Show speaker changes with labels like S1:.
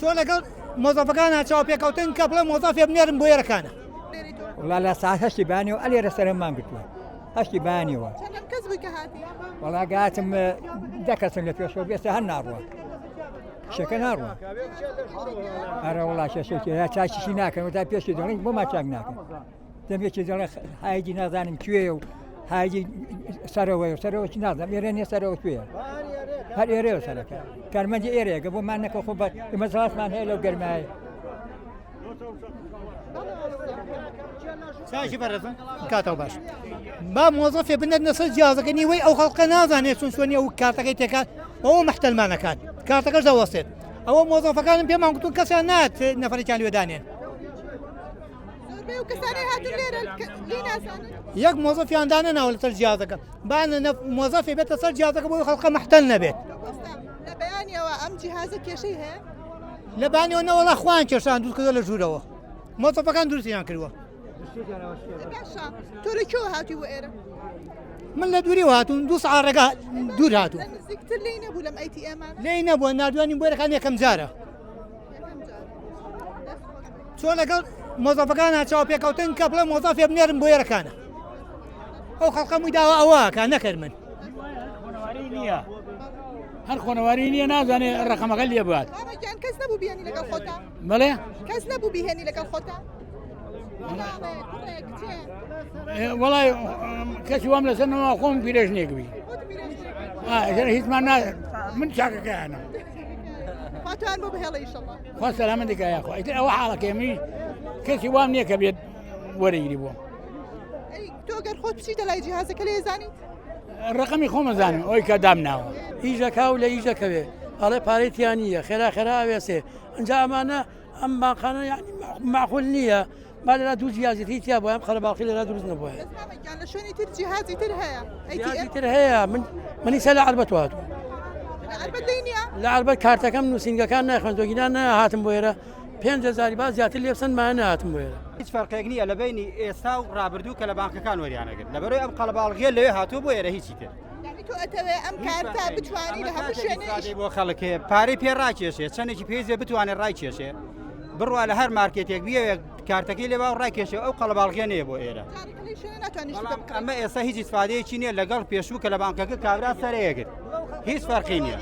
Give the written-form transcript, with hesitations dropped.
S1: چۆن لەگەڵ مۆزەفەکان هاچاو پێکەوتن کە بڵێ مۆزەفێ بنێرن بۆ یێرەکانە
S2: وڵا لە ساعت هەشتی بانی و ئەلێرە سەرمان گرتووە هەشتی بانیەوە
S3: کەس بووی کە هاتی
S2: وڵا گاتم دە کەسن لە پێشەوە بێستە هەر ناڕوە شەکە ناڕوە ئەرە وڵا شەشێکی یا چاکیشی ناکەن تا پێشی دەڵێن بۆ ما چاک ناکەن دەمێکی دەڵێ هایدی نازانم کوێ و هایدی سەرەوەی و سەرەوەی نازانم ئێرە نیە سەرەوە کوێیە هەر ئێرەوە سەرەکە کارمەندی ئێرەیەکە بۆمان نەکە خۆ بە مەسەڵاتمان هەیە لەو گەرمایە
S1: چاکی بەرەزن کاتەوە باش با مۆزەفێ بنێرنە سەر جیازەکەنی وەی ئەو خەڵقە نازانێت چون سۆنی ئەو کارتەکەی تێکات ئەوە مەحتەلمانەکات کارتەکەش دەوەستێت ئەوە مۆزەفەکانم پێمان گوتون کەسیان نات نەفەرێکیان لێدانێن یەک مۆزەفیان دانە ناوە لەسەر جیازەکە با مۆزەفێ بێتە سەر جیازەکە بۆ خەڵقە مەحتەل نەبێت
S3: لە بەیانیەوە ئەم جیهازە کێشەی هەیە
S1: لە بانیەوە نەوەڵا خوان کێشان دووست کردە لە ژوورەوە مۆزەفەکان دروستیان کردووە
S3: تۆ لە کێوە هاتی وە ئێرە
S1: من لە دووری هاتوون دوو سەعات ڕێگا دوور هاتوو
S3: نزیکتر لێی نەبوو لەم ئەیتیئەمان
S1: لێی نەبووە نردوانی بۆیەکان یەکەم جارە چۆن لەگەڵ مۆزەفەکان هاچاو پێکەوتن کە بڵێ مۆزەفێ بنێرن بۆ یێرەکانە ئەو خەڵقە مووی داوە ئەوەکە نەکرد من
S4: نییە هەر خۆنەواری نییە نازانێ ڕقەمەکە لێ بات
S3: گیان کەس نەبوو بیانی لەگەڵ خۆتا
S4: بڵێ
S3: کەس نەبوو بیهێنی لەگەڵ خۆتا
S4: وڵای کەسی وام لەسەرەوە خۆم پیرێژنێکبی هیچمان من چاکەکەیانە
S3: خواتوان بۆ بهێڵە ئیشەڵڵا
S4: خوا سەلامەتێکایە خۆ ئیتر ئەوە حاڵەکەمی کەسی وام نییە کە بێت وەرەگیری بووم
S3: تۆ گەر خۆت بچیتە لای جیهازەکە لێ زانیت
S4: ڕقەمی خۆمەزانم ئەوی کە دامناوە
S5: ئیژەکە و لە ئیژەکەوێ ئەڵێ پارێتیان نییە خێرا ئاوێسێ ئەنجا ئەمانە ئەم باقانە معقول نییە با لەلا دوو جیازی تیا بۆ ئەم خەرەباڵقی لەلا دروست نەبووە
S3: لە شوێنی تر جیهازی تر هەیە
S5: تر هەیە منی سە لە عەربەت هاتووە لە عەربەت کارتەکەم نووسینگەکان ناخوێن تۆگیدان نەهاتم بۆ ئێرە 5,000 با زیاتر لێ بسەنمان نەهاتم بۆ ئێرە
S6: هیچ فەرقێک نییە لە بینی ئێستا و ڕابردوو کە لە بانکەکان وەریانەگرت لەبەرەوەی ئەم قەڵەباڵغیە لەوێ هاتووە بۆ ئێرە هیچی تر
S3: تۆ ئەتەوێ ئەم کارتە بتوانی لە هەموو شوێنێ
S6: بۆ خەڵکێ پارەی پێ ڕاکێشێ چەندێکی پێزێ بتوانێت ڕایکێشێ بڕوا لە هەر مارکێتێک بێ کارتەکەی لێ باو ڕاکێشێ ئەو قەڵەباڵغیە نییە بۆ ئێرە ئەمە ئێستا هیچ ئیسفادەیەکی نییە لەگەڵ پێشوو کە لە بانکەکە کابرا سەرەیەگرت هیچ فەرقی نییە.